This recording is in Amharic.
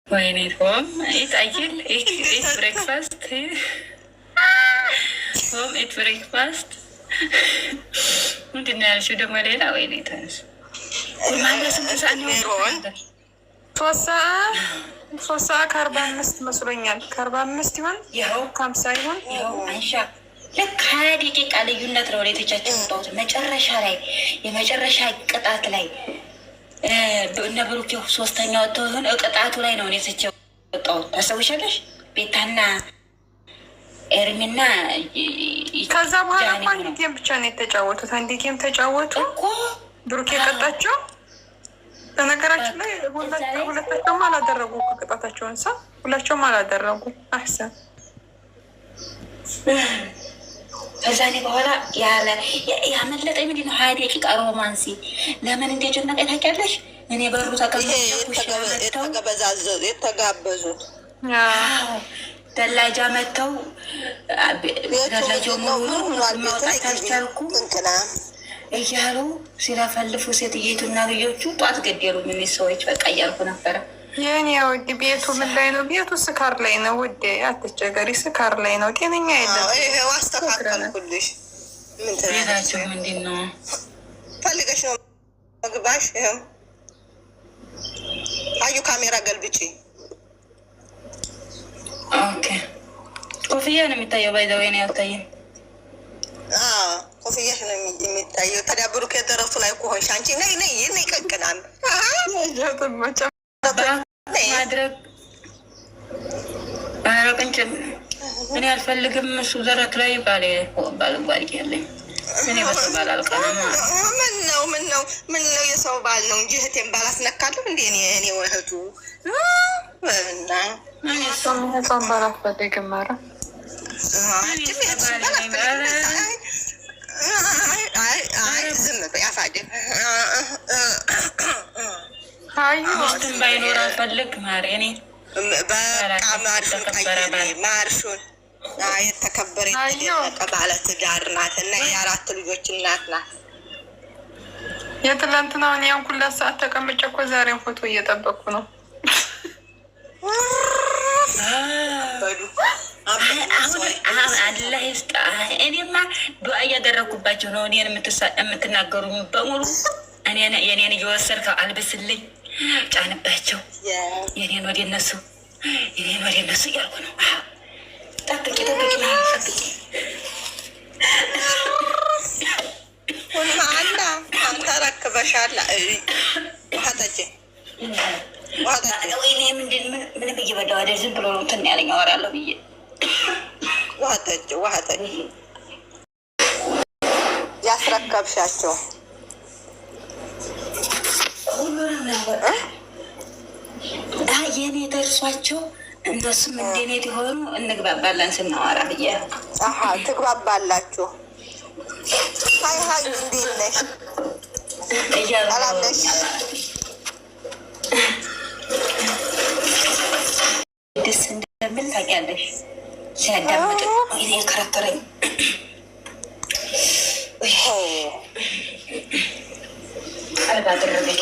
ወይኔ ሆም ኢት ብሬክፋስት ሆም ኢት ብሬክፋስት ምንድን ነው ያልሽው ደግሞ ሌላ? ወይኔ ተነስ ማለ ስንት ሰዓት ነው? 3 ሰዓት ከ45 መስሎኛል። ከ45 ይሆን ይኸው 50 ይሆን ይኸው አንሻ ልክ 20 ደቂቃ ልዩነት ነው የተቻቸው ወጣሁት። መጨረሻ ላይ የመጨረሻ ቅጣት ላይ እነ ብሩኬ ሶስተኛ ወጥተው ይሆን ቅጣቱ ላይ ነው የተቻቸው ወጣሁት። ታስታውሻለሽ? ቤታና ኤርሚና ከዛ በኋላ አንድ ጌም ብቻ ነው የተጫወቱት። አንድ ጌም ተጫወቱ እኮ ብሩኬ ቀጣቸው። በነገራችን ላይ ሁለታቸውም አላደረጉ ቅጣታቸውን ሰው ሁላቸውም አላደረጉ። አህሰን ከዛኔ በኋላ ያመለጠ ምንድን ነው 20 ደቂቃ ሮማንሲ ለምን እንደጨነቀ ታውቂያለሽ? እኔ በሩ የተጋበዙት ደላጃ መጥተው ደላጃው ሙሉ ማውጣት አልቻልኩ እያሉ ሲለፈልፉ ሴትዬቱና ልጆቹ ጧት ገደሉ። ምን ሰዎች በቃ እያልኩ ነበረ። የኔ ውድ ቤቱ ምን ላይ ነው? ቤቱ ስካር ላይ ነው ውዴ፣ አትቸገሪ። ስካር ላይ ነው። ጤነኛ የለም። ይሄው አስተካከልኩልሽ። ቤታቸው ምንድን ነው ፈልገሽ ነው መግባሽ? ይኸው አዩ ካሜራ ገልብጪ። ኦኬ ኮፍያ ነው የሚታየው። ባይዘው ነው ያልታየው። ኮፍያሽ ነው የሚታየው። ታዲያ ብሩክ የደረሱ ላይ ከሆንሽ አንቺ ነይ ነይ ነይ ቀቅናል ማድረግ ቅንጭን እኔ አልፈልግም። እሱ ዘረት ላይ ባል ያለኝ እኔ በሱ ባል አልቀናማ። ምን ነው የሰው ባል ነው እንጂ እህቴን ባል አስነካለሁ እንዴ? እኔ እህቱ እና እሷም ባል አትፈልግም። ኧረ ዝም በይ አፋዴ። ሚስቱን ባይኖር አልፈልግ ማሪ። እኔ በቃ ማርሹን የተከበረ የተደነቀ ባለ ትዳር ናት እና የ4 ልጆች እናት ናት። የትላንትናውን ያን ሁላ ሰዓት ተቀምጬ እኮ ዛሬን ፎቶ እየጠበቅኩ ነው። አላህ ይስጣ። እኔማ ዱዓ እያደረግኩባቸው ነው። እኔን የምትናገሩ በሙሉ የኔን እየወሰድከው አልብስልኝ፣ ጫንባቸው፣ የኔን ወደ እነሱ እያልኩ ነው። ጠብቂ ጠብቂ። ሁልማአላ አንተ ረክበሻል። ውሀጠጭ ወይኔ ምን ብዬ በዳው አይደል? ዝም ብሎ ነው እንትን ያለኝ አወራለሁ ብዬ ውሀጠጭ ያስረከብሻቸው የኔ ደርሷቸው እነሱም እንደኔት የሆኑ እንግባባለን ስናወራ ብዬ ትግባባላችሁ። ሀይ እንዴት ነሽ? አላለሽ ደስ እንደምል ታውቂያለሽ። ሲያዳምጥ ጊዜ ከረከረኝ። ቀልብ አደረገች።